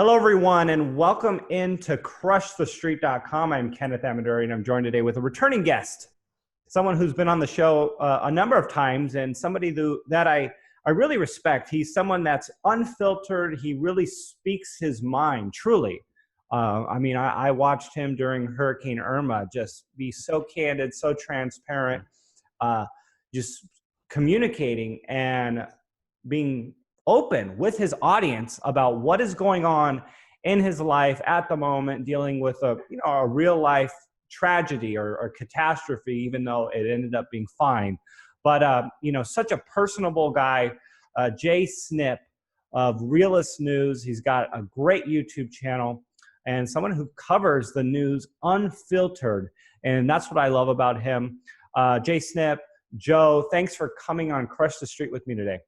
Hello, everyone, and welcome into crushthestreet.com. I'm Kenneth Amaduri, and I'm joined today with a returning guest, someone who's been on the show a number of times, and somebody that I really respect. He's someone that's unfiltered. He really speaks his mind, truly. I watched him during Hurricane Irma just be so candid, so transparent, just communicating and being open with his audience about what is going on in his life at the moment, dealing with a real life tragedy or catastrophe, even though it ended up being fine. But such a personable guy, Jsnip of Realist News. He's got a great YouTube channel and someone who covers the news unfiltered, and that's what I love about him. Jsnip, Joe, thanks for coming on Crush the Street with me today.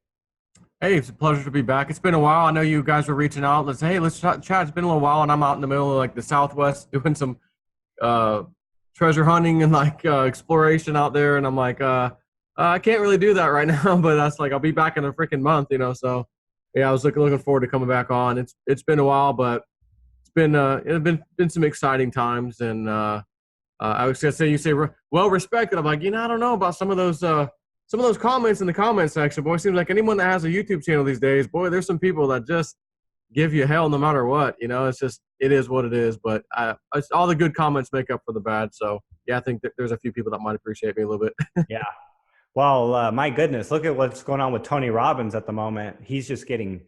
Hey, it's a pleasure to be back. It's been a while. I know you guys were reaching out. Let's chat. It's been a little while, and I'm out in the middle of like the Southwest doing some treasure hunting and exploration out there. And I'm like, I can't really do that right now, but that's like I'll be back in a freaking month, So yeah, I was looking forward to coming back on. It's been a while, but it's been some exciting times. And I was gonna say you say well respected. I'm like, I don't know about some of those comments in the comment section, boy. It seems like anyone that has a YouTube channel these days, boy, there's some people that just give you hell no matter what. It is what it is. But it's all the good comments make up for the bad. So yeah, I think that there's a few people that might appreciate me a little bit. Yeah. Well, my goodness, look at what's going on with Tony Robbins at the moment. He's just getting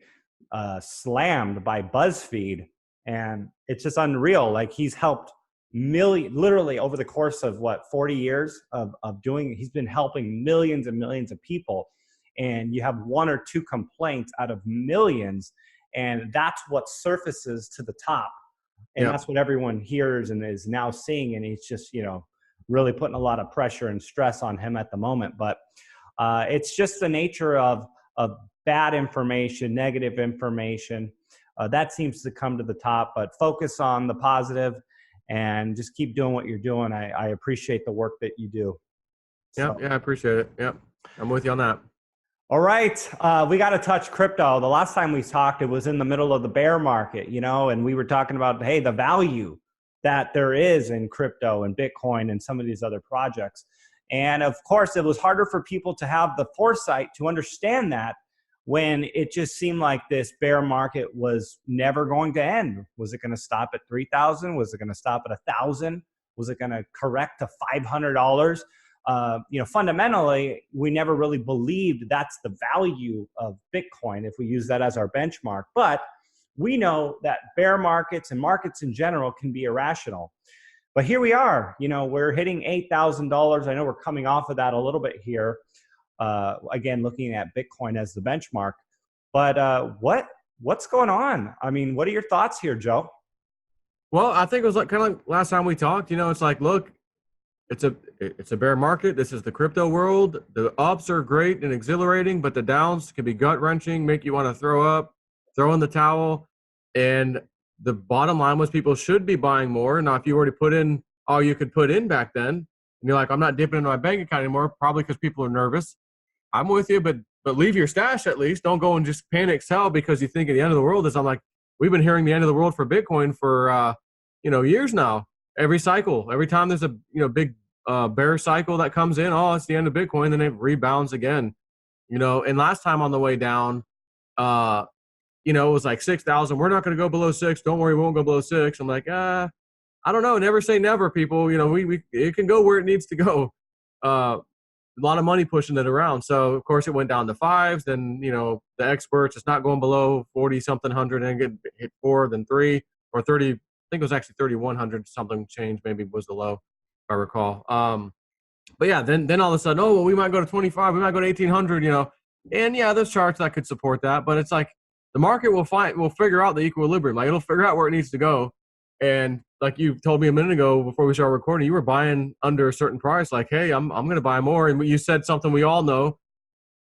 slammed by BuzzFeed, and it's just unreal. Like, he's helped literally over the course of 40 years of doing, he's been helping millions and millions of people, and you have one or two complaints out of millions, and that's what surfaces to the top, and that's what everyone hears and is now seeing, and he's just really putting a lot of pressure and stress on him at the moment. But it's just the nature of bad information, negative information, that seems to come to the top. But focus on the positive and just keep doing what you're doing. I appreciate the work that you do. Yeah, I appreciate it. Yep, I'm with you on that. All right, we got to touch crypto. The last time we talked, it was in the middle of the bear market, and we were talking about, hey, the value that there is in crypto and Bitcoin and some of these other projects. And of course, it was harder for people to have the foresight to understand that when it just seemed like this bear market was never going to end. Was it going to stop at 3,000? Was it going to stop at 1,000? Was it going to correct to $500? Fundamentally, we never really believed that's the value of Bitcoin if we use that as our benchmark. But we know that bear markets and markets in general can be irrational. But here we are, we're hitting $8,000. I know we're coming off of that a little bit here. Again, looking at Bitcoin as the benchmark. But what's going on? I mean, what are your thoughts here, Joe? Well, I think it was kind of like last time we talked. It's like, look, it's a bear market. This is the crypto world. The ups are great and exhilarating, but the downs can be gut wrenching, make you want to throw up, throw in the towel. And the bottom line was people should be buying more. Now, if you already put in all you could put in back then, and you're like, I'm not dipping into my bank account anymore, probably because people are nervous. I'm with you, but leave your stash at least. Don't go and just panic sell because you think at the end of the world is. I'm like, we've been hearing the end of the world for Bitcoin for years now. Every cycle, every time there's a big bear cycle that comes in, oh, it's the end of Bitcoin, then it rebounds again. And last time on the way down, it was like 6,000. We're not going to go below 6. Don't worry, we won't go below 6. I'm like, I don't know. Never say never, people. It can go where it needs to go. A lot of money pushing it around. So of course it went down to 5s. Then the experts, it's not going below 40 something hundred and get hit 4, then 3 or 30. I think it was actually 3,100 something change. Maybe was the low, if I recall. But yeah, then all of a sudden, oh well, we might go to 25. We might go to 1,800. And yeah, there's charts that could support that. But it's like the market will figure out the equilibrium. Like it'll figure out where it needs to go. And like you told me a minute ago before we started recording, you were buying under a certain price. Like, hey, I'm going to buy more. And you said something we all know.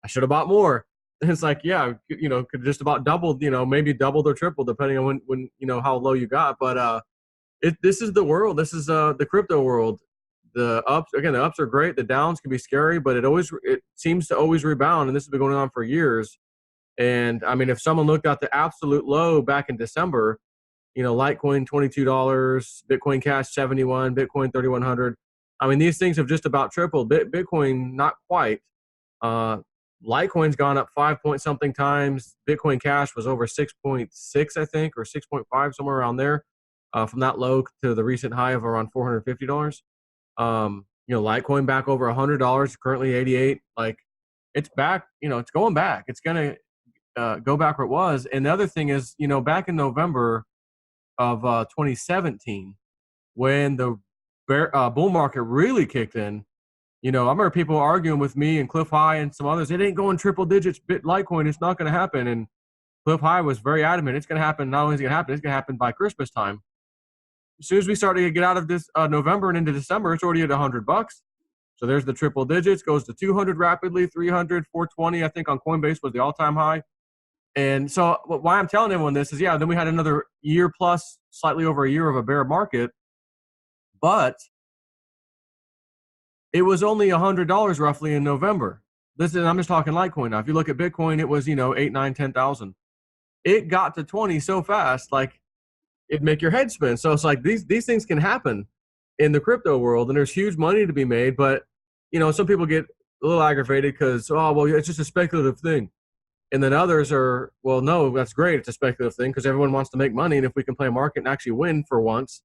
I should have bought more. And it's like, yeah, could just about double, maybe doubled or tripled depending on when how low you got. But this is the world. This is the crypto world. The ups are great. The downs can be scary, but it seems to always rebound. And this has been going on for years. And I mean, if someone looked at the absolute low back in December, Litecoin $22, Bitcoin Cash 71, Bitcoin 3,100. I mean, these things have just about tripled. Bitcoin, not quite. Litecoin's gone up 5 point something times. Bitcoin Cash was over 6.6, I think, or 6.5, somewhere around there, from that low to the recent high of around $450. Litecoin back over $100, currently 88. Like, it's back. It's going back. It's gonna go back where it was. And the other thing is, back in November of 2017, when the bull market really kicked in. I remember people arguing with me and Cliff High and some others. It ain't going triple digits. Litecoin, it's not going to happen. And Cliff High was very adamant. It's going to happen. Not only is it going to happen, it's going to happen by Christmas time. As soon as we started to get out of this November and into December, it's already at $100. So there's the triple digits. Goes to 200 rapidly, 300, 420. I think on Coinbase was the all-time high. And so why I'm telling everyone this is, then we had another year plus, slightly over a year of a bear market. But it was only $100 roughly in November. I'm just talking Litecoin now. If you look at Bitcoin, it was, 8, 9, 10,000. It got to 20 so fast, like it'd make your head spin. So it's like these things can happen in the crypto world, and there's huge money to be made. But, some people get a little aggravated because, it's just a speculative thing. And then others are, well, no, that's great. It's a speculative thing because everyone wants to make money. And if we can play a market and actually win for once,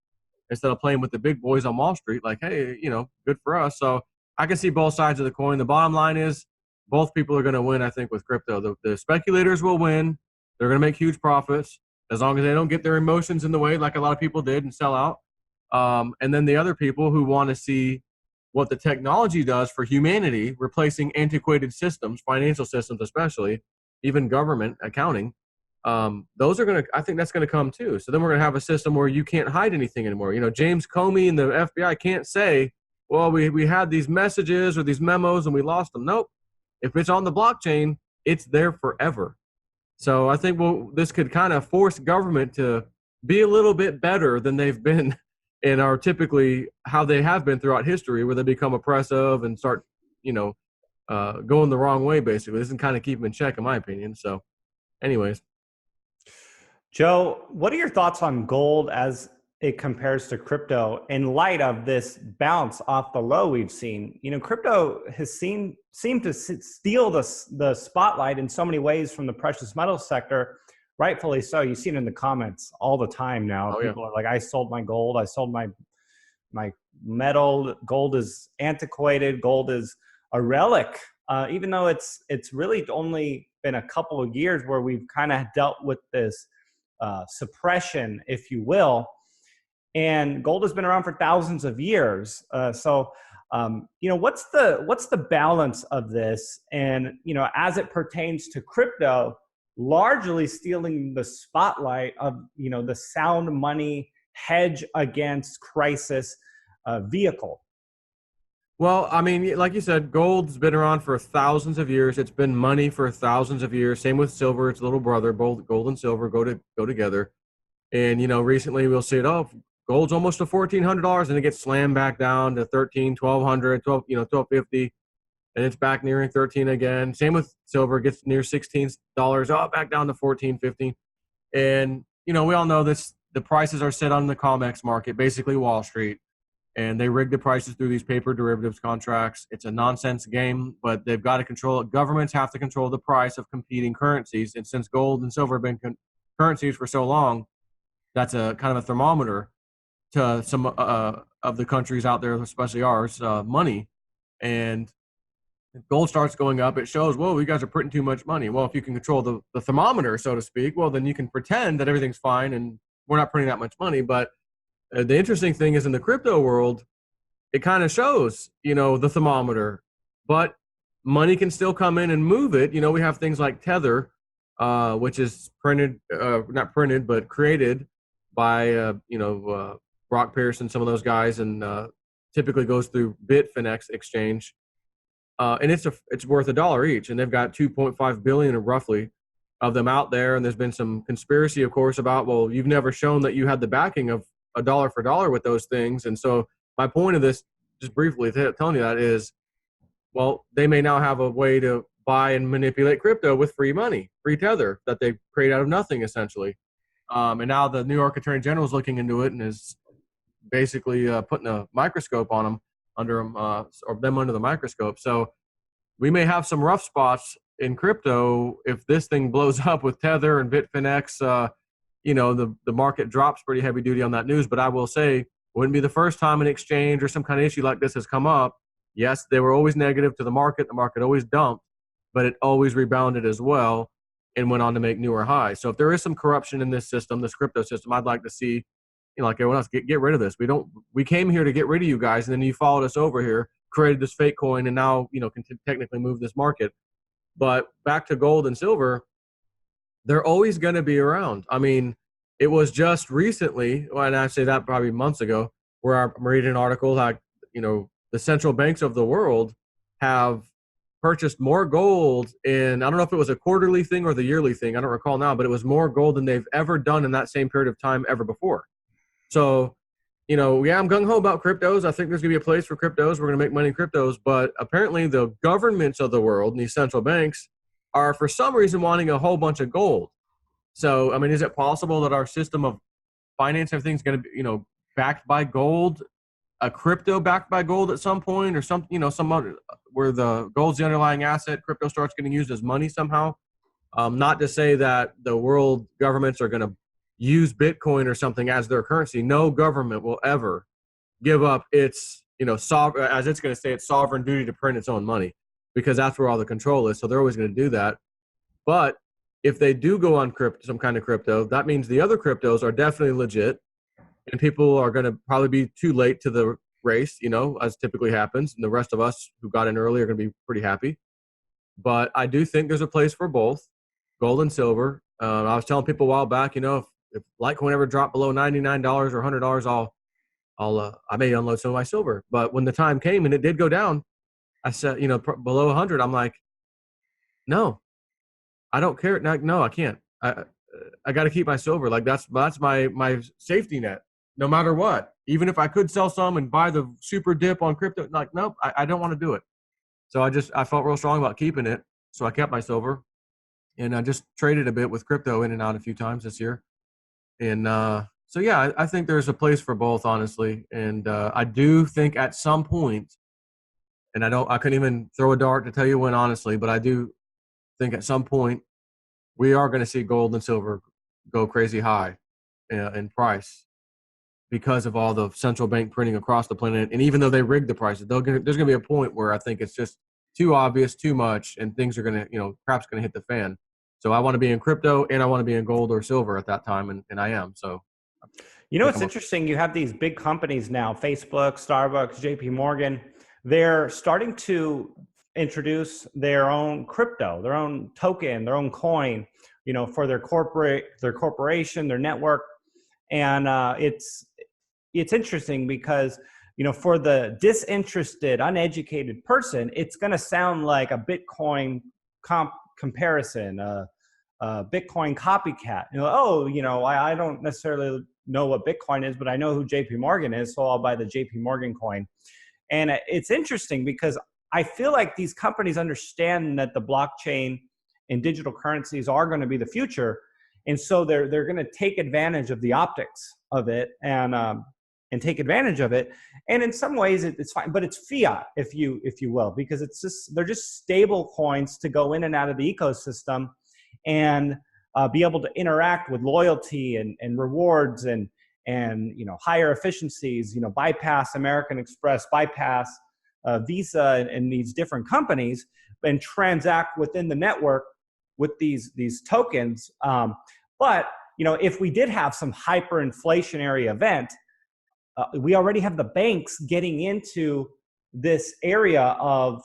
instead of playing with the big boys on Wall Street, like, hey, good for us. So I can see both sides of the coin. The bottom line is both people are going to win, I think, with crypto. The speculators will win. They're going to make huge profits as long as they don't get their emotions in the way like a lot of people did and sell out. And then the other people who want to see what the technology does for humanity, replacing antiquated systems, financial systems especially, even government accounting, those are going to, I think that's going to come too. So then we're going to have a system where you can't hide anything anymore. James Comey and the FBI can't say, well, we had these messages or these memos and we lost them. Nope. If it's on the blockchain, it's there forever. So I think this could kind of force government to be a little bit better than they've been and are typically how they have been throughout history, where they become oppressive and start, going the wrong way, basically. This can kind of keep them in check, in my opinion. So anyways. Joe, what are your thoughts on gold as it compares to crypto in light of this bounce off the low we've seen? Crypto has seemed to steal the spotlight in so many ways from the precious metals sector, rightfully so. You see it in the comments all the time now. People are like, I sold my gold. I sold my metal. Gold is antiquated. Gold is a relic, even though it's really only been a couple of years where we've kind of dealt with this suppression, if you will. And gold has been around for thousands of years. So what's the balance of this? And, as it pertains to crypto, largely stealing the spotlight of, the sound money hedge against crisis vehicle. Well, I mean, like you said, gold's been around for thousands of years. It's been money for thousands of years. Same with silver. It's little brother. Both gold and silver go together. And, recently we'll see it, gold's almost to $1,400 and it gets slammed back down to 13, 1,200, 1,250. And it's back nearing 13 again. Same with silver, gets near $16, back down to 14, 15. And, we all know this, the prices are set on the COMEX market, basically Wall Street. And they rig the prices through these paper derivatives contracts. It's a nonsense game, but they've got to control it. Governments have to control the price of competing currencies. And since gold and silver have been currencies for so long, that's a kind of a thermometer to some of the countries out there, especially ours, money. And if gold starts going up, it shows, whoa, you guys are printing too much money. Well, if you can control the thermometer, so to speak, well, then you can pretend that everything's fine and we're not printing that much money. But the interesting thing is in the crypto world, it kind of shows, the thermometer, but money can still come in and move it. We have things like Tether, which is not printed, but created by, Brock Pearson, some of those guys, and typically goes through Bitfinex exchange. And it's worth $1 each. And they've got 2.5 billion roughly of them out there. And there's been some conspiracy, of course, about, well, you've never shown that you had the backing of $1 for $1 with those things. And so my point of this, just briefly telling you that is, well, they may now have a way to buy and manipulate crypto with free money, free Tether that they create out of nothing, essentially. And now the New York Attorney General is looking into it and is basically putting a microscope on them, under them, or them under the microscope. So we may have some rough spots in crypto if this thing blows up with Tether and Bitfinex. The market drops pretty heavy duty on that news. But I will say, it wouldn't be the first time an exchange or some kind of issue like this has come up. Yes, they were always negative to the market. The market always dumped, but it always rebounded as well and went on to make newer highs. So if there is some corruption in this system, this crypto system, I'd like to see, like everyone else, get rid of this. We came here to get rid of you guys, and then you followed us over here, created this fake coin, and now, can technically move this market. But back to gold and silver, they're always going to be around. I mean, it was just recently, and I say that probably months ago, where I'm reading an article like, the central banks of the world have purchased more gold in, I don't know if it was a quarterly thing or the yearly thing, I don't recall now, but it was more gold than they've ever done in that same period of time ever before. So, I'm gung-ho about cryptos. I think there's going to be a place for cryptos. We're going to make money in cryptos. But apparently the governments of the world and these central banks are, for some reason, wanting a whole bunch of gold. So, I mean, is it possible that our system of finance, everything's going to be, backed by gold, a crypto backed by gold at some point, or some other, where the gold's the underlying asset, crypto starts getting used as money somehow? Not to say that the world governments are going to use Bitcoin or something as their currency. No government will ever give up its, as it's going to say, its sovereign duty to print its own money, because that's where all the control is. So they're always going to do that. But if they do go on some kind of crypto, that means the other cryptos are definitely legit, and people are going to probably be too late to the race, as typically happens. And the rest of us who got in early are going to be pretty happy. But I do think there's a place for both gold and silver. I was telling people a while back, if Litecoin ever dropped below $99 or $100, I may unload some of my silver. But when the time came and it did go down, I said, below 100, I'm like, no, I don't care. No, I can't. I got to keep my silver. Like that's my safety net, no matter what. Even if I could sell some and buy the super dip on crypto, like, nope, I don't want to do it. So I felt real strong about keeping it. So I kept my silver, and I just traded a bit with crypto in and out a few times this year. And so, yeah, I think there's a place for both, honestly. And I do think at some point, and I couldn't even throw a dart to tell you when, honestly, but I do think at some point we are going to see gold and silver go crazy high in price because of all the central bank printing across the planet. And even though they rigged the prices, there's going to be a point where I think it's just too obvious, too much, and things are going to, crap's going to hit the fan. So I want to be in crypto, and I want to be in gold or silver at that time, and I am. So, it's interesting. You have these big companies now, Facebook, Starbucks, JP Morgan. They're starting to introduce their own crypto, their own token, their own coin, for their corporation, their network. And it's interesting because, for the disinterested, uneducated person, it's going to sound like a Bitcoin comparison, Bitcoin copycat. I don't necessarily know what Bitcoin is, but I know who JP Morgan is, so I'll buy the JP Morgan coin. And it's interesting because I feel like these companies understand that the blockchain and digital currencies are going to be the future, and so they're going to take advantage of the optics of it and take advantage of it. And in some ways it's fine, but it's fiat, if you will, because they're just stable coins to go in and out of the ecosystem and be able to interact with loyalty and rewards and higher efficiencies, bypass American Express, bypass Visa and these different companies, and transact within the network with these tokens. But if we did have some hyperinflationary event, we already have the banks getting into this area of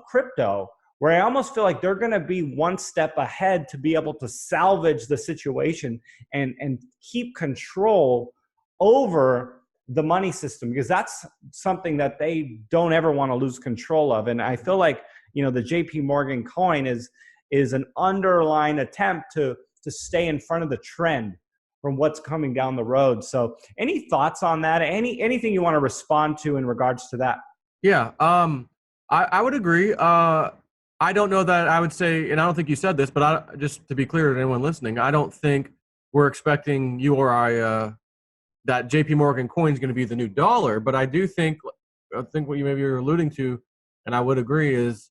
crypto, where I almost feel like they're going to be one step ahead to be able to salvage the situation and keep control over the money system, because that's something that they don't ever want to lose control of. And I feel like, the JP Morgan coin is an underlying attempt to stay in front of the trend from what's coming down the road. So any thoughts on that? Anything you want to respond to in regards to that? Yeah, I would agree. I don't know that I would say, and I don't think you said this, but just to be clear to anyone listening, I don't think we're expecting you or I that JP Morgan coin is going to be the new dollar. But I think what you maybe you're alluding to, and I would agree, is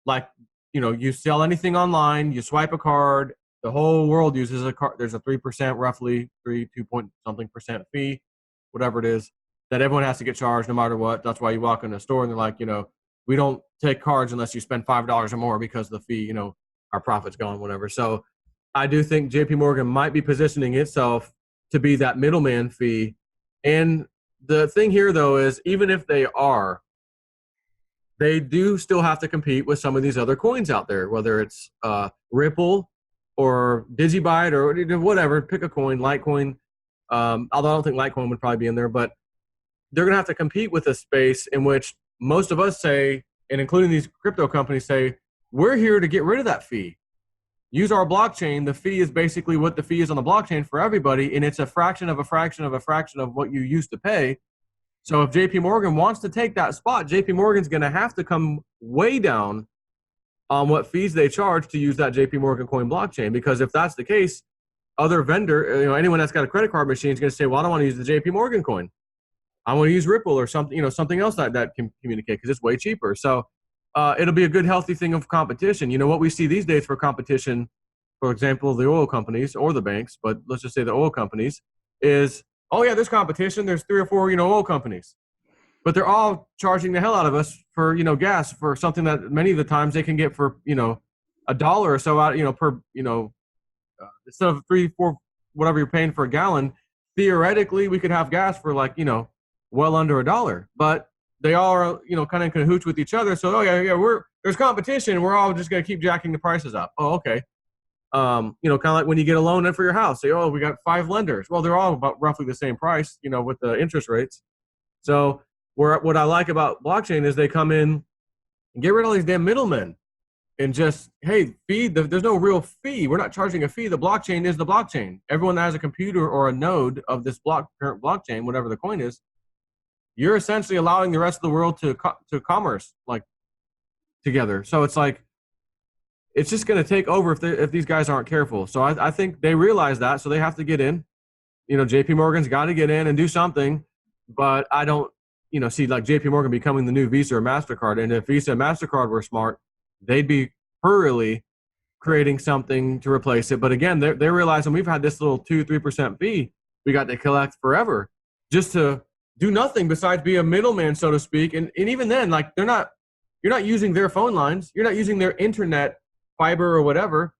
like, you sell anything online, you swipe a card, the whole world uses a card. There's a 3% roughly, 2 point something percent fee, whatever it is, that everyone has to get charged no matter what. That's why you walk in a store and they're like, we don't take cards unless you spend $5 or more because of the fee, our profit's gone, whatever. So I do think JP Morgan might be positioning itself to be that middleman fee. And the thing here, though, is even if they are, they do still have to compete with some of these other coins out there, whether it's Ripple or Digibyte or whatever. Pick a coin, Litecoin. Although I don't think Litecoin would probably be in there, but they're going to have to compete with a space in which most of us say, and including these crypto companies say, we're here to get rid of that fee. Use our blockchain. The fee is basically what the fee is on the blockchain for everybody, and it's a fraction of a fraction of a fraction of what you used to pay. So if JP Morgan wants to take that spot, JP Morgan's going to have to come way down on what fees they charge to use that JP Morgan coin blockchain. Because if that's the case, other vendor, anyone that's got a credit card machine is going to say, well, I don't want to use the JP Morgan coin. I want to use Ripple or something, something else that can communicate because it's way cheaper. So it'll be a good, healthy thing of competition. What we see these days for competition, for example, the oil companies or the banks, but let's just say the oil companies, is, oh yeah, there's competition. There's 3 or 4, oil companies, but they're all charging the hell out of us for, gas for something that many of the times they can get for, $1 or so out, per, instead of 3, 4, whatever you're paying for a gallon. Theoretically, we could have gas for like, well under $1, but they all are, kind of in cahoots with each other. So, oh yeah, there's competition. We're all just going to keep jacking the prices up. Oh, okay. Kind of like when you get a loan in for your house, say, oh, we got 5 lenders. Well, they're all about roughly the same price, with the interest rates. So what I like about blockchain is they come in and get rid of all these damn middlemen and just, hey, there's no real fee. We're not charging a fee. The blockchain is the blockchain. Everyone that has a computer or a node of this current blockchain, whatever the coin is, you're essentially allowing the rest of the world to commerce like together. So it's like, it's just going to take over if these guys aren't careful. So I think they realize that, so they have to get in. JP Morgan's got to get in and do something, but I don't, see like JP Morgan becoming the new Visa or MasterCard. And if Visa and MasterCard were smart, they'd be hurriedly creating something to replace it. But again, they're realizing we've had this little 2-3% fee we got to collect forever just to do nothing besides be a middleman, so to speak. And even then, like, you're not using their phone lines. You're not using their internet fiber or whatever.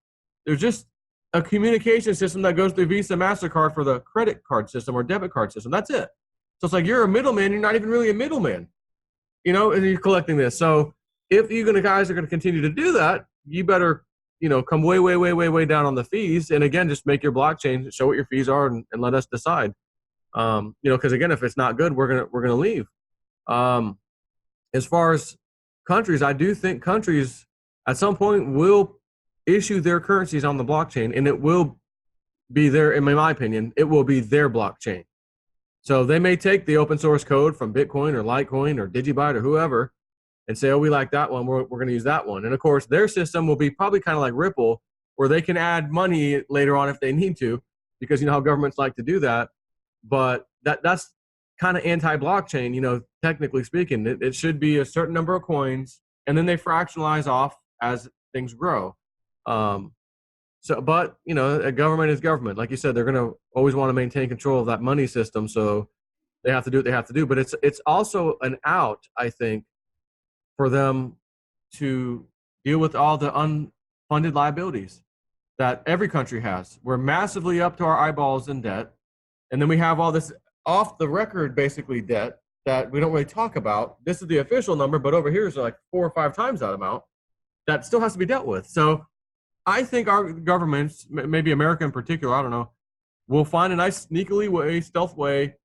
There's just a communication system that goes through Visa, MasterCard for the credit card system or debit card system. That's it. So it's like you're a middleman. You're not even really a middleman, and you're collecting this. So if you guys are going to continue to do that, you better, come way, way, way, way, way down on the fees. And again, just make your blockchain, show what your fees are, and let us decide. Because again, if it's not good, we're gonna leave. As far as countries, I do think countries at some point will issue their currencies on the blockchain, and it will be in my opinion, it will be their blockchain. So they may take the open source code from Bitcoin or Litecoin or Digibyte or whoever and say, oh, we like that one, we're going to use that one. And of course, their system will be probably kind of like Ripple, where they can add money later on if they need to, because how governments like to do that. But that's kind of anti-blockchain, technically speaking. It should be a certain number of coins, and then they fractionalize off as things grow. But a government is government. Like you said, they're going to always want to maintain control of that money system, so they have to do what they have to do. But it's also an out, I think, for them to deal with all the unfunded liabilities that every country has. We're massively up to our eyeballs in debt. And then we have all this off the record, basically, debt that we don't really talk about. This is the official number, but over here is like 4 or 5 times that amount that still has to be dealt with. So I think our governments, maybe America in particular, I don't know, will find a nice stealth way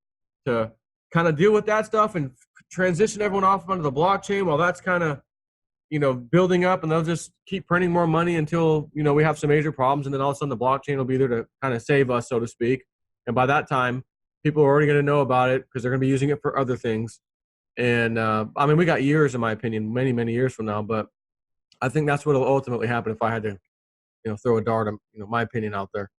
to kind of deal with that stuff and transition everyone off onto the blockchain while that's kind of, building up, and they'll just keep printing more money until, we have some major problems. And then all of a sudden the blockchain will be there to kind of save us, so to speak. And by that time, people are already going to know about it because they're going to be using it for other things. And we got years, in my opinion, many, many years from now. But I think that's what will ultimately happen if I had to, throw a dart, my opinion out there.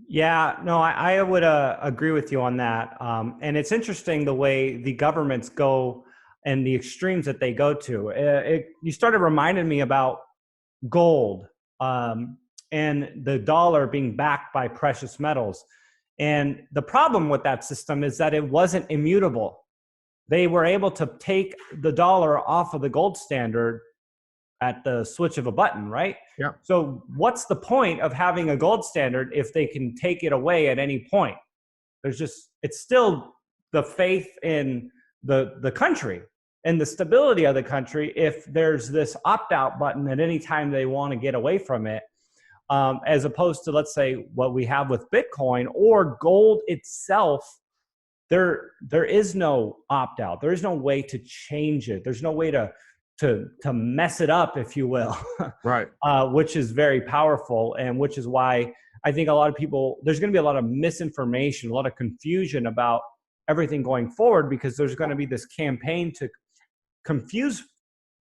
Yeah, no, I would agree with you on that. And it's interesting the way the governments go and the extremes that they go to. You started reminding me about gold, um, and the dollar being backed by precious metals. And the problem with that system is that it wasn't immutable. They were able to take the dollar off of the gold standard at the switch of a button, right? Yeah. So what's the point of having a gold standard if they can take it away at any point? It's still the faith in the country and the stability of the country if there's this opt-out button at any time they want to get away from it, as opposed to, let's say, what we have with Bitcoin or gold itself. There is no opt-out. There is no way to change it. There's no way to mess it up, if you will. Right. Which is very powerful, and which is why I think a lot of people, there's going to be a lot of misinformation, a lot of confusion about everything going forward, because there's going to be this campaign to confuse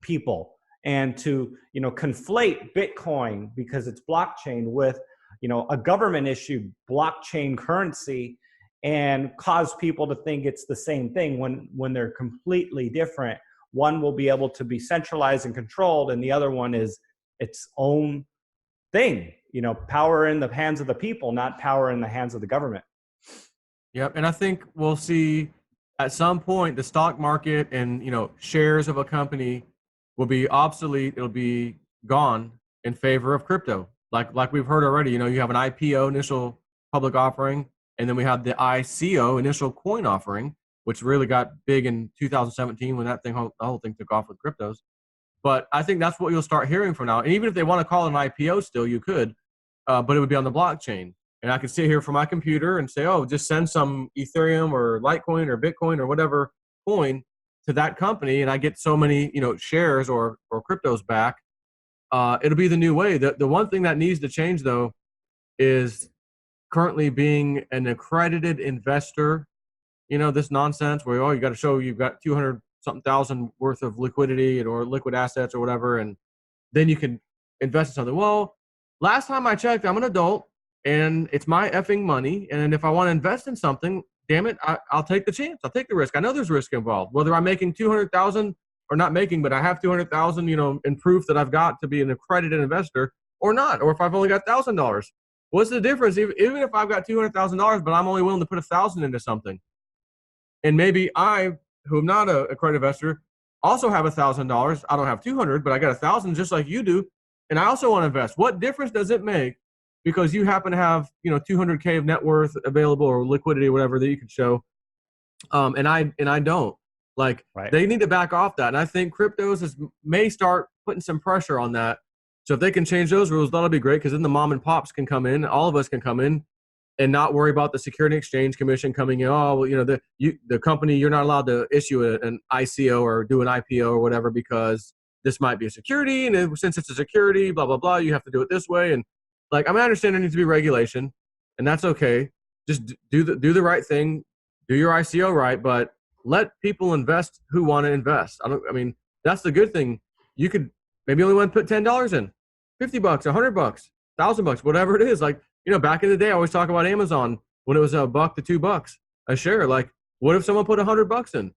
people and to, conflate Bitcoin because it's blockchain with, a government issued blockchain currency, and cause people to think it's the same thing when they're completely different. One will be able to be centralized and controlled, and the other one is its own thing. Power in the hands of the people, not power in the hands of the government. Yep. And I think we'll see at some point the stock market and, shares of a company will be obsolete. It'll be gone in favor of crypto. Like we've heard already, you have an IPO, initial public offering, and then we have the ICO, initial coin offering, which really got big in 2017 when the whole thing took off with cryptos. But I think that's what you'll start hearing from now. And even if they want to call it an IPO still, you could, but it would be on the blockchain. And I could sit here from my computer and say, oh, just send some Ethereum or Litecoin or Bitcoin or whatever coin to that company, and I get so many, shares or cryptos back. It'll be the new way. The one thing that needs to change, though, is currently being an accredited investor. This nonsense where, you got to show you've got 200 something thousand worth of liquidity or liquid assets or whatever, and then you can invest in something. Well, last time I checked, I'm an adult and it's my effing money. And if I want to invest in something, damn it, I'll take the chance. I'll take the risk. I know there's risk involved, whether I'm making 200,000 or not making, but I have 200,000, in proof that I've got to be an accredited investor or not, or if I've only got $1,000. What's the difference? Even if I've got $200,000, but I'm only willing to put 1,000 into something, and maybe I, who am not a accredited investor, also have $1,000. I don't have 200, but I got 1,000 just like you do, and I also want to invest. What difference does it make because you happen to have 200K of net worth available or liquidity or whatever that you can show, and I don't? Like, right. They need to back off that, and I think cryptos may start putting some pressure on that. So if they can change those rules, that'll be great, because then the mom and pops can come in, all of us can come in, and not worry about the Security and Exchange Commission coming in. Oh, well, the company, you're not allowed to issue an ICO or do an IPO or whatever because this might be a security, and since it's a security, blah blah blah, you have to do it this way. And I understand there needs to be regulation, and that's okay. Just do the right thing, do your ICO right, but let people invest who want to invest. That's the good thing. You could maybe only want to put $10 in, $50, $100, $1,000, whatever it is. Back in the day, I always talk about Amazon when it was $1 to $2 a share. What if someone put $100 in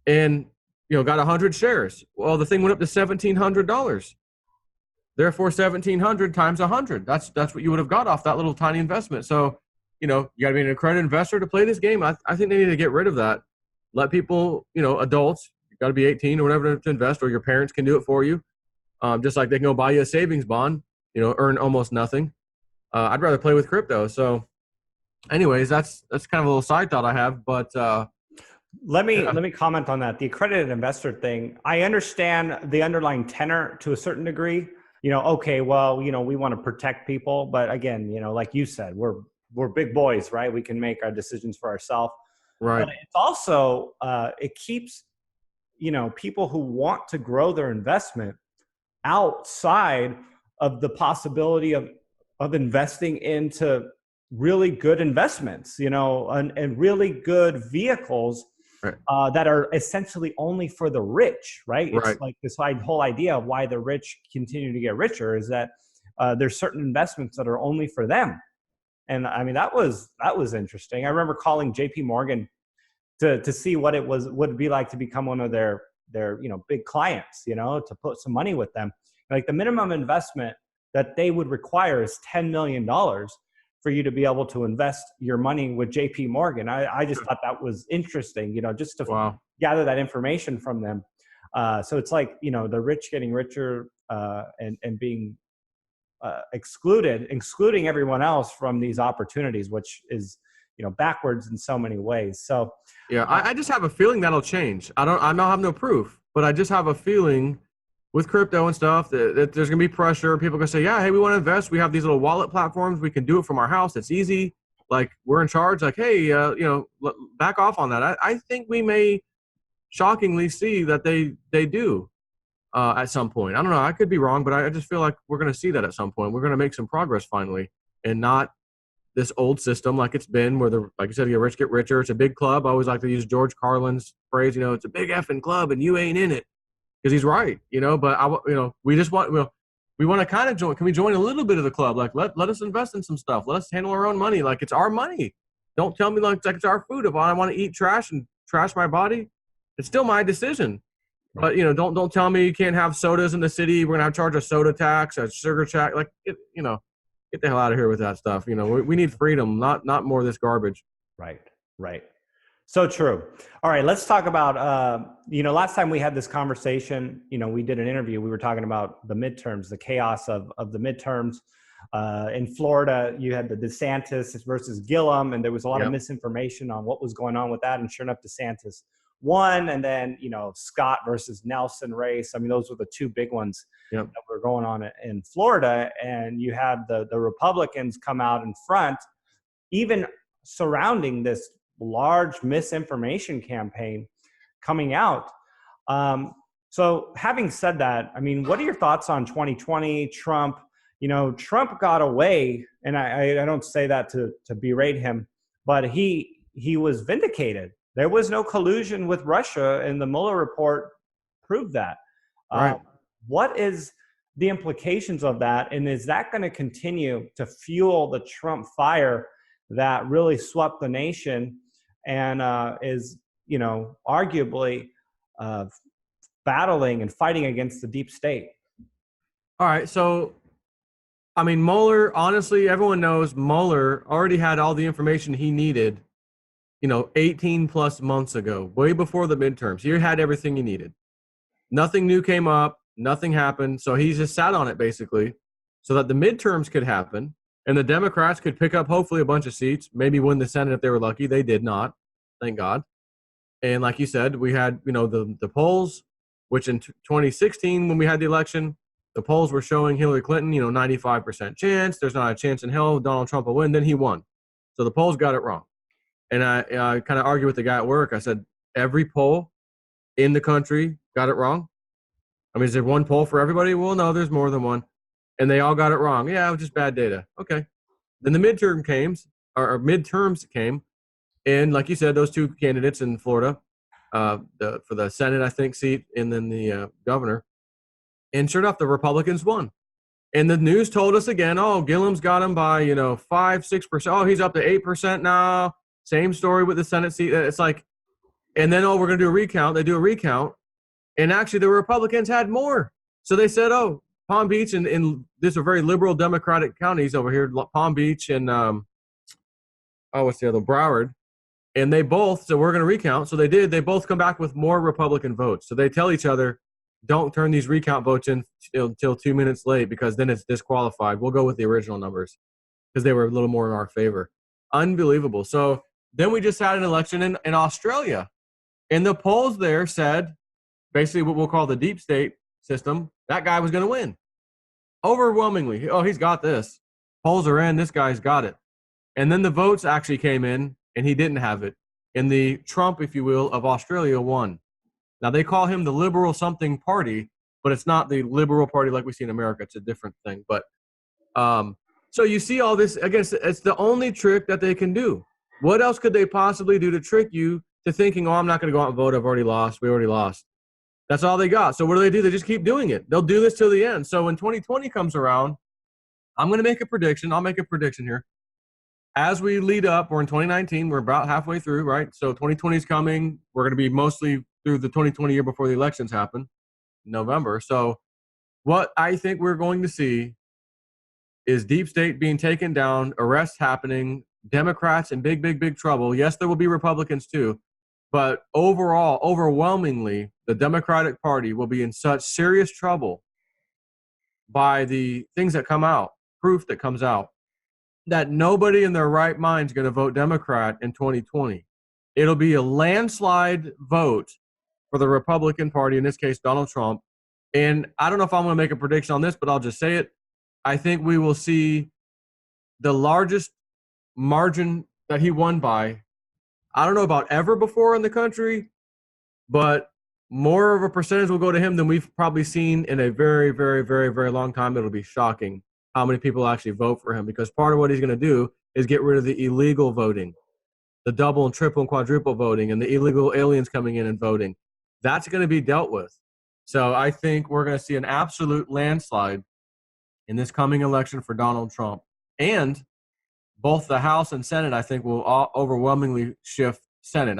and got 100 shares? Well, the thing went up to $1,700. Therefore, 1,700 times 100. That's what you would have got off that little tiny investment. So, you got to be an accredited investor to play this game. I think they need to get rid of that. Let people, adults, you got to be 18 or whatever to invest, or your parents can do it for you. Just like they can go buy you a savings bond, earn almost nothing. I'd rather play with crypto. So anyways, that's kind of a little side thought I have, but let me comment on that. The accredited investor thing, I understand the underlying tenor to a certain degree. Okay, well, we want to protect people, but again, like you said, we're big boys, right? We can make our decisions for ourselves. Right. But it's also it keeps people who want to grow their investment outside of the possibility of investing into really good investments, and really good vehicles, right, that are essentially only for the rich, right? It's right. Like this whole idea of why the rich continue to get richer is that there's certain investments that are only for them. And I mean, that was interesting. I remember calling JP Morgan to see what it would be like to become one of their big clients, to put some money with them. Like the minimum investment that they would require is $10 million for you to be able to invest your money with JP Morgan. I just thought that was interesting, just to gather that information from them. So it's like, the rich getting richer and being excluding everyone else from these opportunities, which is, backwards in so many ways. So yeah, I just have a feeling that'll change. I don't have no proof, but I just have a feeling with crypto and stuff that there's gonna be pressure. People can say, yeah, hey, we want to invest. We have these little wallet platforms. We can do it from our house. It's easy. Like we're in charge. Like, hey, back off on that. I think we may shockingly see that they do at some point. I don't know. I could be wrong, but I just feel like we're going to see that at some point. We're going to make some progress finally, and not this old system like it's been where like you said, you rich get richer. It's a big club. I always like to use George Carlin's phrase, it's a big effing club and you ain't in it, because he's right, but we just want, we want to kind of join. Can we join a little bit of the club? Like let us invest in some stuff. Let us handle our own money. Like it's our money. Don't tell me like it's our food. If I want to eat trash and trash my body, it's still my decision. But don't tell me you can't have sodas in the city. We're gonna charge a soda tax, a sugar tax. Like get the hell out of here with that stuff. We need freedom, not more of this garbage. Right. So true. All right, let's talk about last time we had this conversation, we did an interview. We were talking about the midterms, the chaos of the midterms. In Florida, you had the DeSantis versus Gillum, and there was a lot of misinformation on what was going on with that. And sure enough, DeSantis won. And then, Scott versus Nelson race. I mean, those were the two big ones that were going on in Florida. And you had the Republicans come out in front, even surrounding this large misinformation campaign coming out. So having said that, I mean, what are your thoughts on 2020 Trump? Trump got away, and I don't say that to berate him, but he was vindicated. There was no collusion with Russia, and the Mueller report proved that. Right. What is the implications of that, and is that going to continue to fuel the Trump fire that really swept the nation and is, arguably battling and fighting against the deep state? All right, so I mean, Mueller, honestly, everyone knows Mueller already had all the information he needed, 18 plus months ago, way before the midterms. He had everything he needed. Nothing new came up, nothing happened. So he just sat on it basically so that the midterms could happen and the Democrats could pick up hopefully a bunch of seats, maybe win the Senate if they were lucky. They did not, thank God. And like you said, we had, the polls, which in 2016, when we had the election, the polls were showing Hillary Clinton, 95% chance. There's not a chance in hell Donald Trump will win. Then he won. So the polls got it wrong. And I kind of argued with the guy at work. I said, every poll in the country got it wrong. I mean, is there one poll for everybody? Well, no, there's more than one. And they all got it wrong. Yeah, it was just bad data. Okay. Then the midterms came. And like you said, those two candidates in Florida, for the Senate, I think, seat, and then the governor. And sure enough, the Republicans won. And the news told us again, oh, Gillum's got him by, 5-6%. Oh, he's up to 8% now. Same story with the Senate seat. It's like, and then, oh, we're going to do a recount. They do a recount. And actually, the Republicans had more. So they said, oh, Palm Beach and these are very liberal Democratic counties over here, Palm Beach and, what's the other, Broward. And they both, so we're going to recount. So they did. They both come back with more Republican votes. So they tell each other, don't turn these recount votes in until 2 minutes late because then it's disqualified. We'll go with the original numbers because they were a little more in our favor. Unbelievable. So then we just had an election in Australia. And the polls there said, basically what we'll call the deep state system, that guy was going to win. Overwhelmingly. Oh, he's got this. Polls are in. This guy's got it. And then the votes actually came in, and he didn't have it. And the Trump, if you will, of Australia won. Now, they call him the liberal something party, but it's not the liberal party like we see in America. It's a different thing. But so you see all this. Again, it's the only trick that they can do. What else could they possibly do to trick you to thinking, oh, I'm not going to go out and vote. I've already lost. We already lost. That's all they got. So what do? They just keep doing it. They'll do this till the end. So when 2020 comes around, I'm going to make a prediction. I'll make a prediction here. as we lead up, we're in 2019, we're about halfway through, right? So 2020 is coming. We're going to be mostly through the 2020 year before the elections happen in November. So what I think we're going to see is deep state being taken down, arrests happening, Democrats in big, big, big trouble. Yes, there will be Republicans too, but overall, overwhelmingly, the Democratic Party will be in such serious trouble by the things that come out, proof that comes out, that nobody in their right mind is going to vote Democrat in 2020. It'll be a landslide vote for the Republican Party, in this case, Donald Trump. And I don't know if I'm going to make a prediction on this, but I'll just say it. I think we will see the largest margin that he won by, I don't know about ever before in the country, but more of a percentage will go to him than we've probably seen in a very, very, very, very long time. It'll be shocking how many people actually vote for him, because part of what he's going to do is get rid of the illegal voting, the double and triple and quadruple voting, and the illegal aliens coming in and voting. That's going to be dealt with. So I think we're going to see an absolute landslide in this coming election for Donald Trump. And both the House and Senate, I think, will overwhelmingly shift Senate.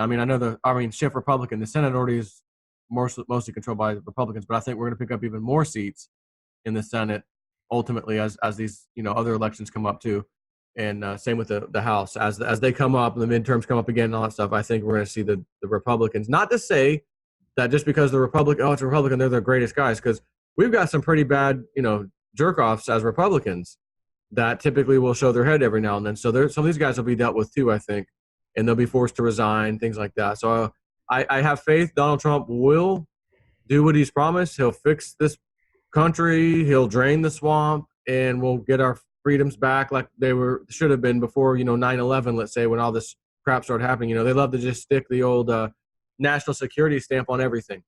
Shift Republican. The Senate already is mostly controlled by the Republicans, but I think we're going to pick up even more seats in the Senate ultimately as these other elections come up too. And same with the House. As they come up, the midterms come up again and all that stuff, I think we're going to see the Republicans. Not to say that just because it's a Republican, they're the greatest guys, because we've got some pretty bad, jerk-offs as Republicans that typically will show their head every now and then. So some of these guys will be dealt with too, I think, and they'll be forced to resign, things like that. So I have faith Donald Trump will do what he's promised. He'll fix this country. He'll drain the swamp, and we'll get our freedoms back like they should have been before, 9/11, let's say, when all this crap started happening. They love to just stick the old national security stamp on everything.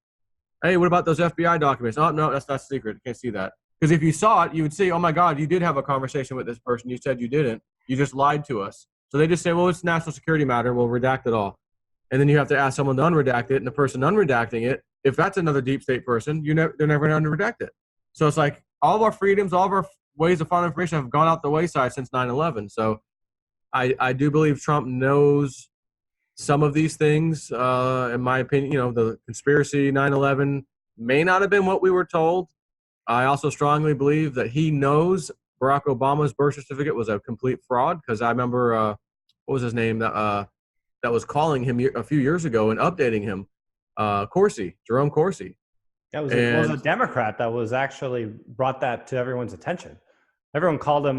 Hey, what about those FBI documents? Oh, no, that's not secret. You can't see that. Because if you saw it, you would say, oh, my God, you did have a conversation with this person. You said you didn't. You just lied to us. So they just say, well, it's a national security matter. We'll redact it all. And then you have to ask someone to unredact it. And the person unredacting it, if that's another deep state person, they're never going to unredact it. So it's like all of our freedoms, all of our ways of finding information have gone out the wayside since 9/11. So I do believe Trump knows some of these things. In my opinion, the conspiracy 9/11 may not have been what we were told. I also strongly believe that he knows Barack Obama's birth certificate was a complete fraud, because I remember, what was his name, that was calling him a few years ago and updating him, Jerome Corsi. That was a Democrat that was actually brought that to everyone's attention. Everyone called it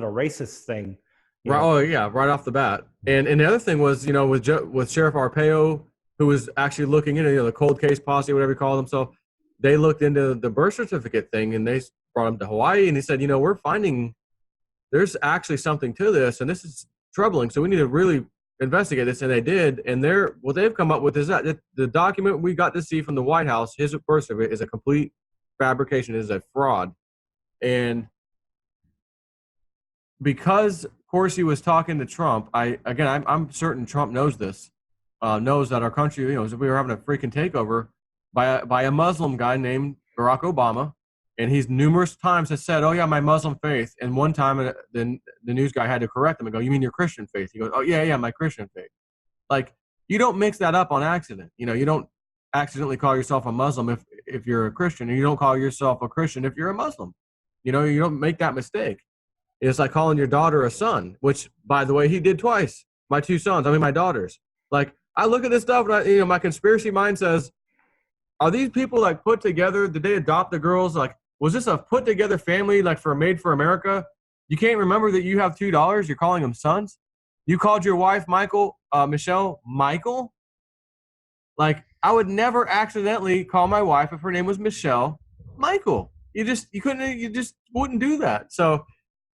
a racist thing. Right, oh, yeah, right off the bat. And the other thing was, with Sheriff Arpaio, who was actually looking into the cold case posse, whatever he called himself, they looked into the birth certificate thing, and they brought him to Hawaii, and he said, we're finding there's actually something to this, and this is troubling, so we need to really investigate this. And they did, and what they've come up with is that the document we got to see from the White House, his birth certificate, is a complete fabrication, is a fraud. And because Corsi was talking to Trump, I'm certain Trump knows this, knows that our country, we were having a freaking takeover by a Muslim guy named Barack Obama, and he's numerous times has said, oh yeah, my Muslim faith. And one time the news guy had to correct him and go, you mean your Christian faith? He goes, oh yeah, my Christian faith. Like, you don't mix that up on accident. You don't accidentally call yourself a Muslim if you're a Christian, and you don't call yourself a Christian if you're a Muslim. You don't make that mistake. It's like calling your daughter a son, which, by the way, he did twice. My two sons, my daughters. Like, I look at this stuff, and my conspiracy mind says, are these people like put together? Did they adopt the girls? Like, was this a put together family, like for Made for America? You can't remember that you have $2. You're calling them sons. You called your wife Michelle Michael. Like, I would never accidentally call my wife if her name was Michelle Michael. You just wouldn't do that. So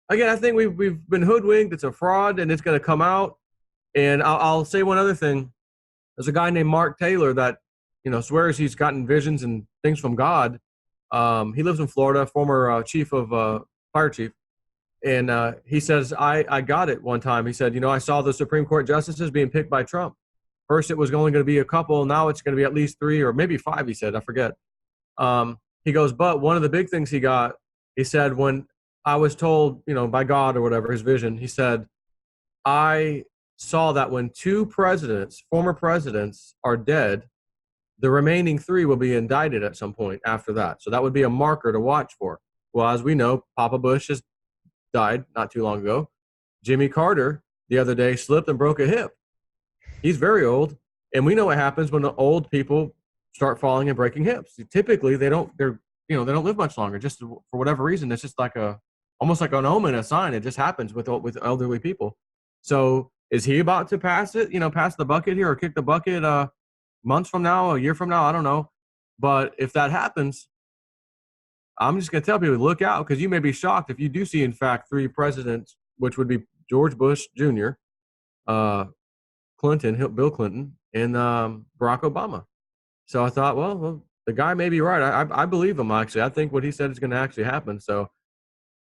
again, I think we've been hoodwinked. It's a fraud, and it's going to come out. And I'll say one other thing. There's a guy named Mark Taylor that swears he's gotten visions and things from God. He lives in Florida, former fire chief. And he says, I got it one time. He said, I saw the Supreme Court justices being picked by Trump. First, it was only going to be a couple. Now it's going to be at least 3 or maybe 5, he said. I forget. He goes, but one of the big things he said, when I was told, by God or whatever, his vision, he said, I saw that when two presidents, former presidents, are dead, the remaining three will be indicted at some point after that. So that would be a marker to watch for. Well, as we know, Papa Bush has died not too long ago. Jimmy Carter the other day slipped and broke a hip. He's very old, and we know what happens when the old people start falling and breaking hips. Typically, they don't live much longer. Just for whatever reason, it's just like almost like an omen, a sign. It just happens with elderly people. So, is he about to pass the bucket here, or kick the bucket months from now, a year from now? I don't know. But if that happens, I'm just going to tell people, look out, because you may be shocked if you do see, in fact, three presidents, which would be George Bush Jr., Bill Clinton, and Barack Obama. So I thought, well, the guy may be right. I believe him, actually. I think what he said is going to actually happen. So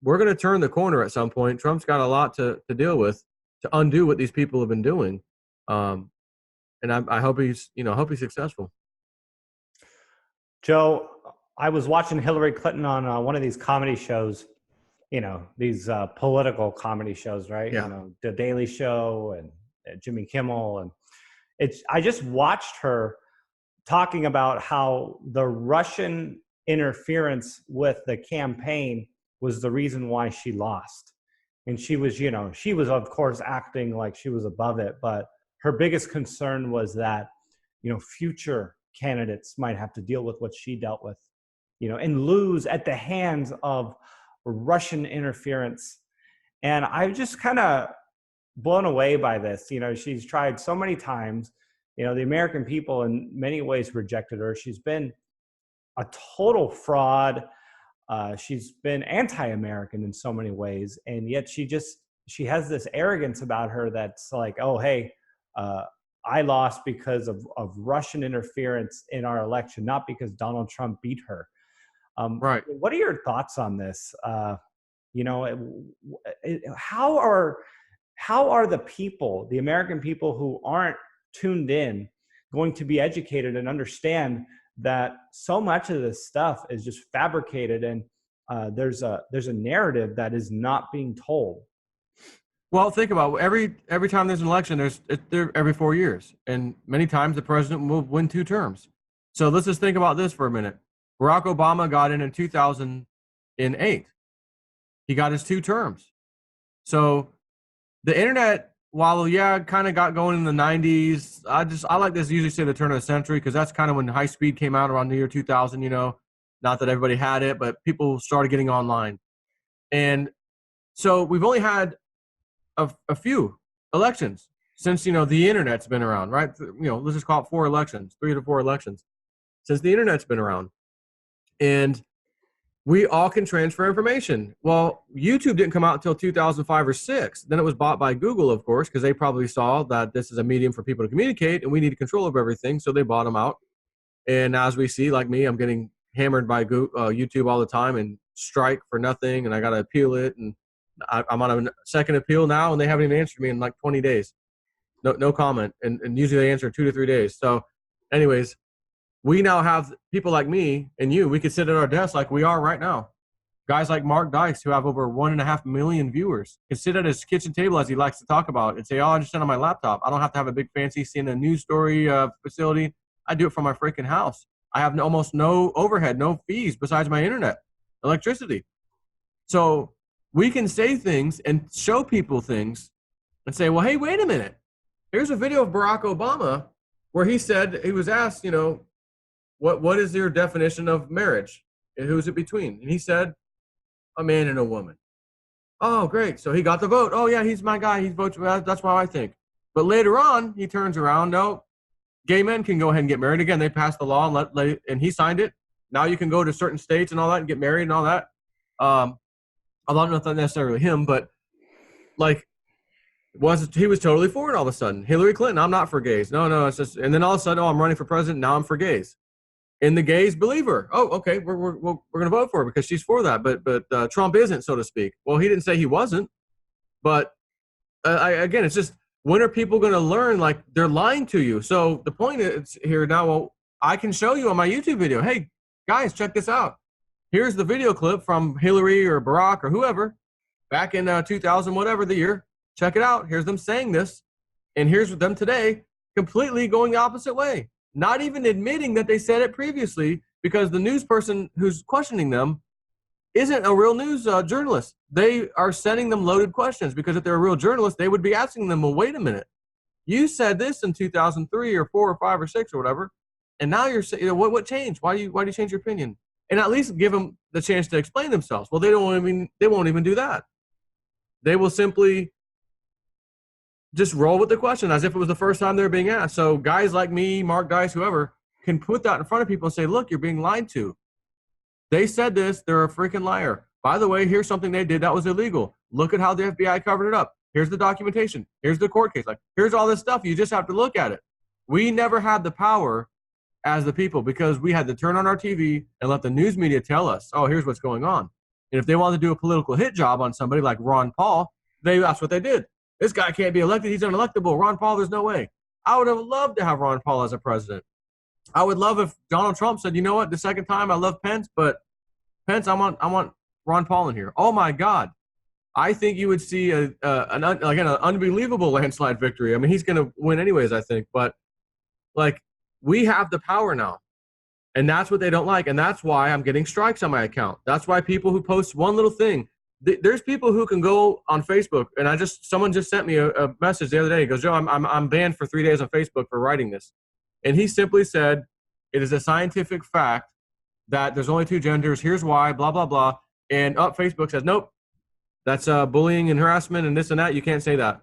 we're going to turn the corner at some point. Trump's got a lot to deal with to undo what these people have been doing. And I hope he's successful. Joe, I was watching Hillary Clinton on one of these comedy shows, these political comedy shows, right? Yeah. The Daily Show and Jimmy Kimmel. And I just watched her talking about how the Russian interference with the campaign was the reason why she lost. And she was of course acting like she was above it, but her biggest concern was that, future candidates might have to deal with what she dealt with, and lose at the hands of Russian interference. And I'm just kind of blown away by this. She's tried so many times. The American people in many ways rejected her. She's been a total fraud. She's been anti-American in so many ways. And yet she has this arrogance about her that's like, oh, hey, I lost because of Russian interference in our election, not because Donald Trump beat her. Right. What are your thoughts on this? How are the people, the American people who aren't tuned in, going to be educated and understand that so much of this stuff is just fabricated, and there's a narrative that is not being told? Well, think about it. Every time there's an election, they're every 4 years, and many times the president will win 2 terms. So let's just think about this for a minute. Barack Obama got in 2008. He got his 2 terms. So the internet, while kind of got going in the 90s, I like to usually say the turn of the century, because that's kind of when high speed came out around the year 2000. Not that everybody had it, but people started getting online, and so we've only had a few elections since the internet's been around, right? Let's just call it 4 elections, 3 to 4 elections since the internet's been around, and we all can transfer information. Well, YouTube didn't come out until 2005 or 6. Then it was bought by Google, of course, because they probably saw that this is a medium for people to communicate, and we need control of everything, so they bought them out. And as we see, like me, I'm getting hammered by YouTube all the time and strike for nothing, and I got to appeal it, and I'm on a second appeal now, and they haven't even answered me in like 20 days. No comment, and usually they answer 2 to 3 days. So anyways, we now have people like me and you. We could sit at our desk like we are right now. Guys like Mark Dykes, who have over 1.5 million viewers, can sit at his kitchen table, as he likes to talk about, and say, oh, I just sit on my laptop. I don't have to have a big fancy CNN news story facility. I do it from my freaking house. I have almost no overhead, no fees besides my internet, electricity. So we can say things and show people things and say, well, hey, wait a minute. Here's a video of Barack Obama where he said, he was asked, what is your definition of marriage? And who's it between? And he said, a man and a woman. Oh, great. So he got the vote. Oh, yeah, he's my guy. He votes. That's what I think. But later on, he turns around. No, gay men can go ahead and get married. Again, they passed the law and he signed it. Now you can go to certain states and all that and get married and all that. Although not necessarily him, but he was totally for it all of a sudden. Hillary Clinton, I'm not for gays. No, it's just, and then all of a sudden, I'm running for president. Now I'm for gays. And the gays believe her. Oh, okay, we're going to vote for her because she's for that. But Trump isn't, so to speak. Well, he didn't say he wasn't. But again, it's just, when are people going to learn like they're lying to you? So the point is here now, well, I can show you on my YouTube video, hey, guys, check this out. Here's the video clip from Hillary or Barack or whoever back in 2000, whatever the year, check it out. Here's them saying this. And here's them today completely going the opposite way. Not even admitting that they said it previously, because the news person who's questioning them isn't a real news journalist. They are sending them loaded questions, because if they're a real journalist, they would be asking them, well, wait a minute. You said this in 2003 or 4 or 5 or 6 or whatever, and now you're saying, what changed? Why do you change your opinion? And at least give them the chance to explain themselves. Well, they won't even do that. They will simply just roll with the question as if it was the first time they're being asked. So guys like me, Mark Dice, whoever, can put that in front of people and say, look, you're being lied to. They said this. They're a freaking liar. By the way, here's something they did that was illegal. Look at how the FBI covered it up. Here's the documentation. Here's the court case. Like, here's all this stuff. You just have to look at it. We never had the power as the people, because we had to turn on our TV and let the news media tell us, oh, here's what's going on. And if they wanted to do a political hit job on somebody like Ron Paul, that's what they did. This guy can't be elected. He's unelectable. Ron Paul, there's no way. I would have loved to have Ron Paul as a president. I would love if Donald Trump said, you know what, the second time I love Pence, but Pence, I want Ron Paul in here. Oh, my God. I think you would see an unbelievable landslide victory. I mean, he's going to win anyways, I think. But, like, we have the power now. And that's what they don't like. And that's why I'm getting strikes on my account. That's why people who post one little thing, there's people who can go on Facebook. And someone just sent me a message the other day. He goes, Joe, I'm banned for 3 days on Facebook for writing this. And he simply said, it is a scientific fact that there's only 2 genders. Here's why, blah, blah, blah. And Facebook says, nope, that's bullying and harassment and this and that. You can't say that.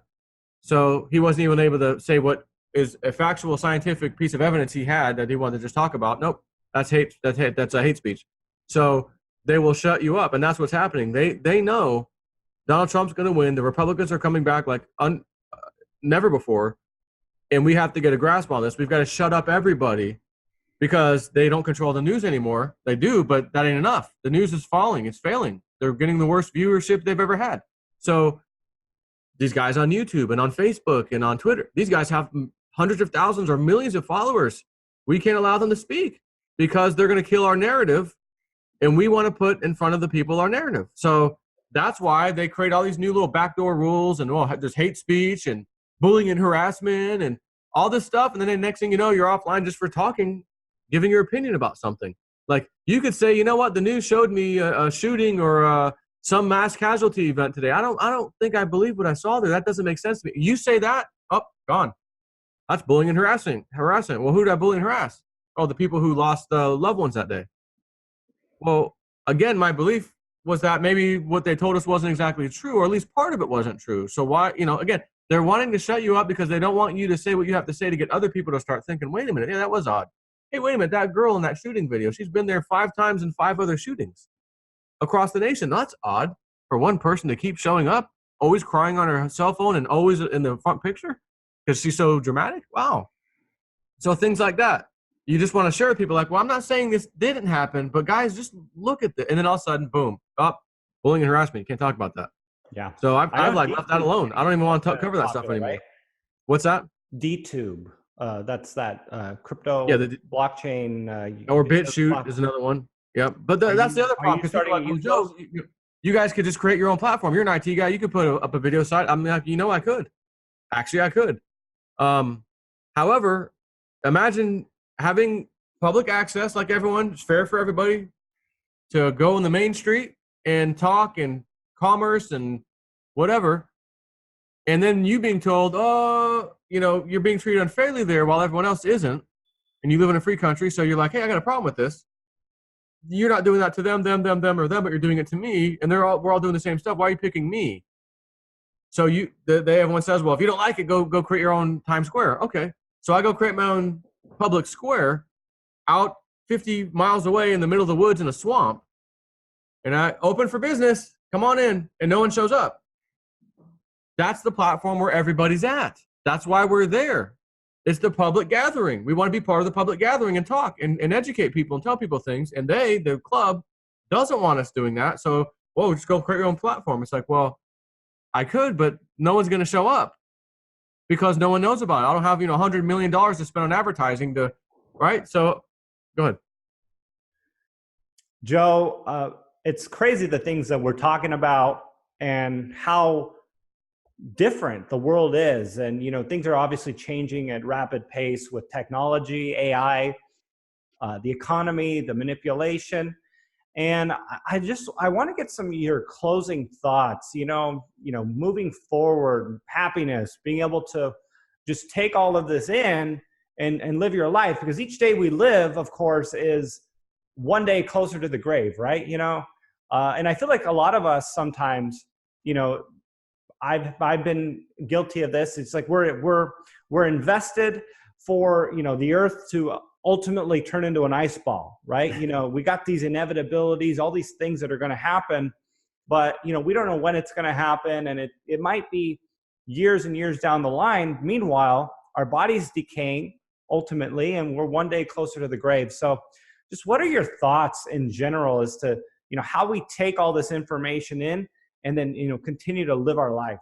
So he wasn't even able to say what is a factual scientific piece of evidence he had that he wanted to just talk about. Nope, that's hate. That's a hate speech. So they will shut you up, and that's what's happening. They know Donald Trump's going to win. The Republicans are coming back like never before, and we have to get a grasp on this. We've got to shut up everybody, because they don't control the news anymore. They do, but that ain't enough. The news is falling. It's failing. They're getting the worst viewership they've ever had. So these guys on YouTube and on Facebook and on Twitter, these guys have hundreds of thousands or millions of followers. We can't allow them to speak, because they're going to kill our narrative, and we want to put in front of the people our narrative. So that's why they create all these new little backdoor rules, and there's hate speech and bullying and harassment and all this stuff. And then the next thing you know, you're offline just for talking, giving your opinion about something. Like, you could say, you know what, the news showed me a shooting or some mass casualty event today. I don't think I believe what I saw there. That doesn't make sense to me. You say that, gone. That's bullying and harassment. Well, who did I bully and harass? Oh, the people who lost loved ones that day. Well, again, my belief was that maybe what they told us wasn't exactly true, or at least part of it wasn't true. So why, again, they're wanting to shut you up because they don't want you to say what you have to say to get other people to start thinking, wait a minute, yeah, that was odd. Hey, wait a minute, that girl in that shooting video, she's been there 5 times in 5 other shootings across the nation. That's odd for one person to keep showing up, always crying on her cell phone and always in the front picture because she's so dramatic. Wow. So things like that. You just want to share with people like, well, I'm not saying this didn't happen, but guys, just look at it. And then all of a sudden, boom, bullying and harassment. You can't talk about that. Yeah. So I've left that alone. I don't even want to cover that stuff anymore. Right? What's that? DTube. That's that crypto blockchain. Or BitChute is another one. Yeah. But that's the other problem. Because you guys could just create your own platform. You're an IT guy. You could put up a video site. I'm like, I could. Actually, I could. However, imagine having public access like everyone. It's fair for everybody to go in the main street and talk and commerce and whatever. And then you being told, you're being treated unfairly there while everyone else isn't. And you live in a free country. So you're like, hey, I got a problem with this. You're not doing that to them, or them, but you're doing it to me. And we're all doing the same stuff. Why are you picking me? So everyone says, well, if you don't like it, go create your own Times Square. Okay. So I go create my own public square out 50 miles away in the middle of the woods in a swamp. And I open for business. Come on in. And no one shows up. That's the platform where everybody's at. That's why we're there. It's the public gathering. We want to be part of the public gathering and talk and educate people and tell people things. And the club, doesn't want us doing that. So, just go create your own platform. It's like, well, I could, but no one's going to show up because no one knows about it. I don't have, $100 million to spend on advertising right? So go ahead. Joe, it's crazy the things that we're talking about and how different the world is. And, things are obviously changing at rapid pace with technology, AI, the economy, the manipulation. And I want to get some of your closing thoughts, moving forward, happiness, being able to just take all of this in and live your life, because each day we live, of course, is one day closer to the grave, right? And I feel like a lot of us sometimes, I've been guilty of this. It's like we're invested for the earth to ultimately turn into an ice ball, right? We got these inevitabilities, all these things that are going to happen, but we don't know when it's going to happen, and it might be years and years down the line. Meanwhile, our body's decaying ultimately, and we're one day closer to the grave. So, just what are your thoughts in general as to how we take all this information in and then continue to live our life?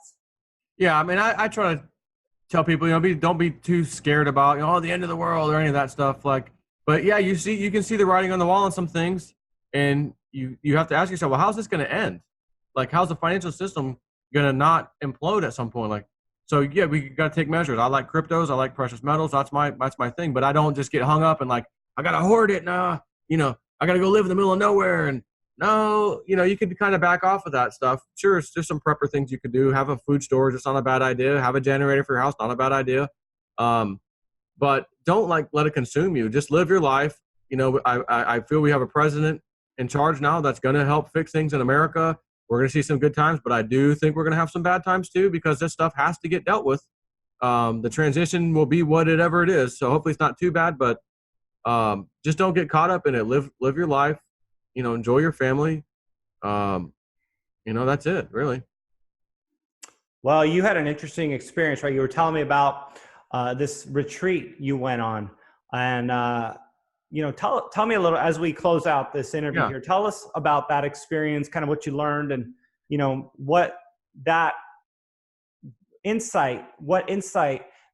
Yeah, I mean, I try to tell people, don't be too scared about, the end of the world or any of that stuff. Like, but yeah, you can see the writing on the wall on some things, and you have to ask yourself, well, how's this going to end? Like, how's the financial system going to not implode at some point? Like, so yeah, we got to take measures. I like cryptos. I like precious metals. That's my thing. But I don't just get hung up and like, I got to hoard it. Nah, I got to go live in the middle of nowhere. And no, you could kind of back off of that stuff. Sure, it's just some prepper things you could do. Have a food storage, it's not a bad idea. Have a generator for your house, not a bad idea. But don't let it consume you. Just live your life. I feel we have a president in charge now that's going to help fix things in America. We're going to see some good times, but I do think we're going to have some bad times too, because this stuff has to get dealt with. The transition will be whatever it is. So hopefully it's not too bad, but just don't get caught up in it. Live your life. Enjoy your family. That's it, really. Well, you had an interesting experience, right? You were telling me about this retreat you went on, and tell me a little as we close out this interview here. Tell us about that experience, kind of what you learned, and what insight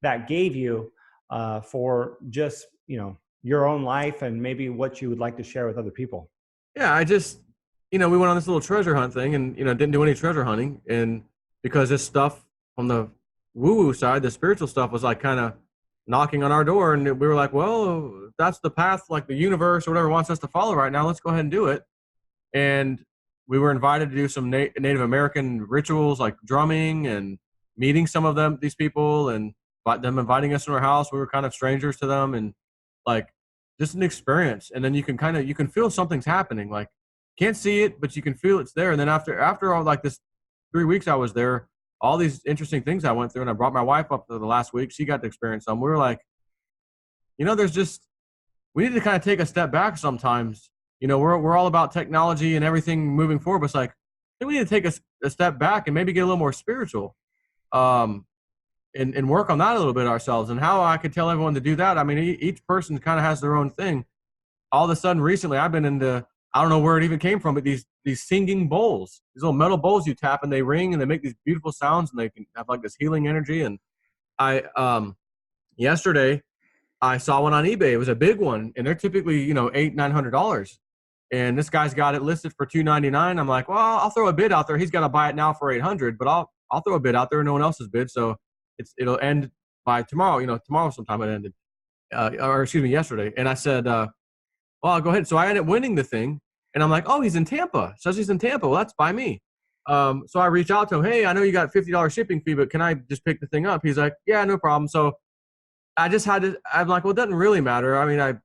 that gave you for just your own life, and maybe what you would like to share with other people. Yeah, I just, we went on this little treasure hunt thing, and, didn't do any treasure hunting. And because this stuff on the woo-woo side, the spiritual stuff was like kind of knocking on our door. And we were like, well, that's the path, like the universe or whatever wants us to follow right now. Let's go ahead and do it. And we were invited to do some Native American rituals, like drumming, and meeting some of these people, and them inviting us to their house. We were kind of strangers to them, and like, just an experience. And then you can feel something's happening. Like, can't see it, but you can feel it's there. And then after all, like this 3 weeks I was there, all these interesting things I went through, and I brought my wife up to the last week. She got to experience some. We were like, we need to kind of take a step back sometimes. We're all about technology and everything moving forward, but it's like, I think we need to take a step back and maybe get a little more spiritual. And work on that a little bit ourselves. And how I could tell everyone to do that, I mean, each person kind of has their own thing. All of a sudden, recently, I've been into, I don't know where it even came from, but these singing bowls, these little metal bowls you tap and they ring and they make these beautiful sounds, and they can have like this healing energy. And yesterday I saw one on eBay. It was a big one, and they're typically $800-900. And this guy's got it listed for $299. I'm like, well, I'll throw a bid out there. He's got to buy it now for $800, but I'll throw a bid out there. No one else has bid, so it'll end by tomorrow. Tomorrow sometime it ended, yesterday. And I said, well, I'll go ahead. So I ended up winning the thing, and I'm like, oh, he's in Tampa. Says he's in Tampa. Well, that's by me. So I reached out to him. Hey, I know you got $50 shipping fee, but can I just pick the thing up? He's like, yeah, no problem. So I'm like, well, it doesn't really matter. I mean,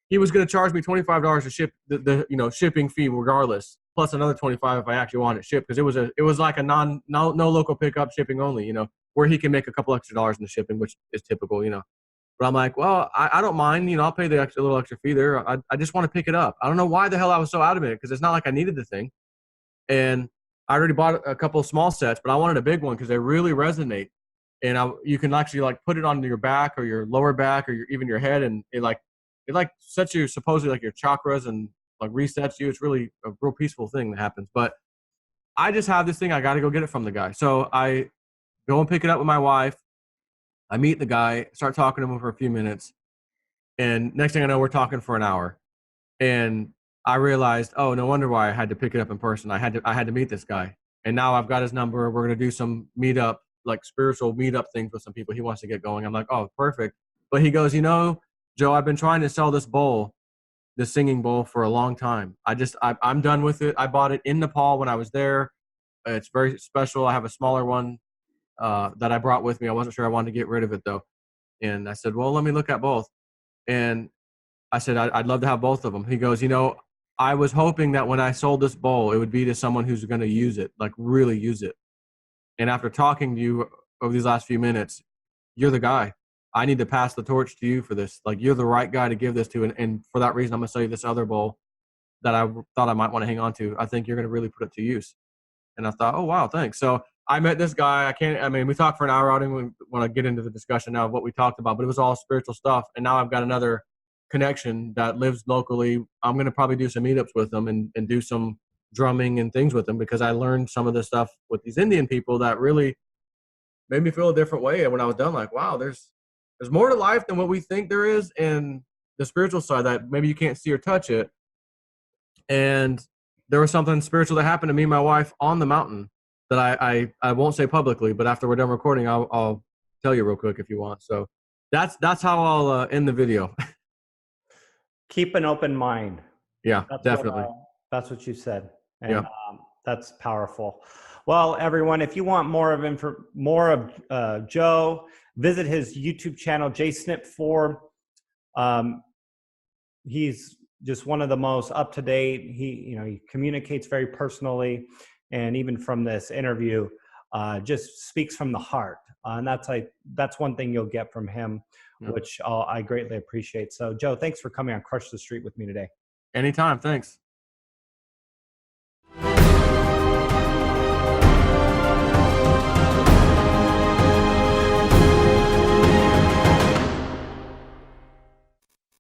he was going to charge me $25 to ship the shipping fee regardless, plus another $25 if I actually wanted it shipped, because it was like a no local pickup, shipping only, where he can make a couple extra dollars in the shipping, which is typical, But I'm like, well, I don't mind, I'll pay the little extra fee there. I just want to pick it up. I don't know why the hell I was so adamant, because it's not like I needed the thing. And I already bought a couple of small sets, but I wanted a big one because they really resonate. And you can actually like put it on your back or your lower back or even your head, and it sets you supposedly like your chakras and like resets you. It's really a real peaceful thing that happens. But I just have this thing. I got to go get it from the guy. So I go and pick it up with my wife. I meet the guy, start talking to him for a few minutes. And next thing I know, we're talking for an hour. And I realized, oh, no wonder why I had to pick it up in person. I had to meet this guy. And now I've got his number. We're going to do some meetup like spiritual meetup things with some people he wants to get going. I'm like, oh, perfect. But he goes, Joe, I've been trying to sell this bowl, this singing bowl, for a long time. I'm done with it. I bought it in Nepal when I was there. It's very special. I have a smaller one that I brought with me. I wasn't sure I wanted to get rid of it though. And I said, well, let me look at both. And I said, I'd love to have both of them. He goes, I was hoping that when I sold this bowl, it would be to someone who's going to use it, like really use it. And after talking to you over these last few minutes, you're the guy. I need to pass the torch to you for this. Like, you're the right guy to give this to. And for that reason, I'm going to sell you this other bowl that I thought I might want to hang on to. I think you're going to really put it to use. And I thought, oh, wow, thanks. So I met this guy. We talked for an hour. I don't even want to get into the discussion now of what we talked about, but it was all spiritual stuff. And now I've got another connection that lives locally. I'm going to probably do some meetups with them and do some drumming and things with them, because I learned some of this stuff with these Indian people that really made me feel a different way. And when I was done, like, wow, there's more to life than what we think there is, and the spiritual side that maybe you can't see or touch it. And there was something spiritual that happened to me and my wife on the mountain that I won't say publicly, but after we're done recording, I'll tell you real quick if you want. So that's how I'll end the video. Keep an open mind. Yeah, definitely. That's what you said. And yeah. That's powerful. Well, everyone, if you want more of Joe, visit his YouTube channel, Jsnip4. He's just one of the most up-to-date. He communicates very personally, and even from this interview, just speaks from the heart. And that's one thing you'll get from him, which I greatly appreciate. So, Joe, thanks for coming on Crush the Street with me today. Anytime. Thanks.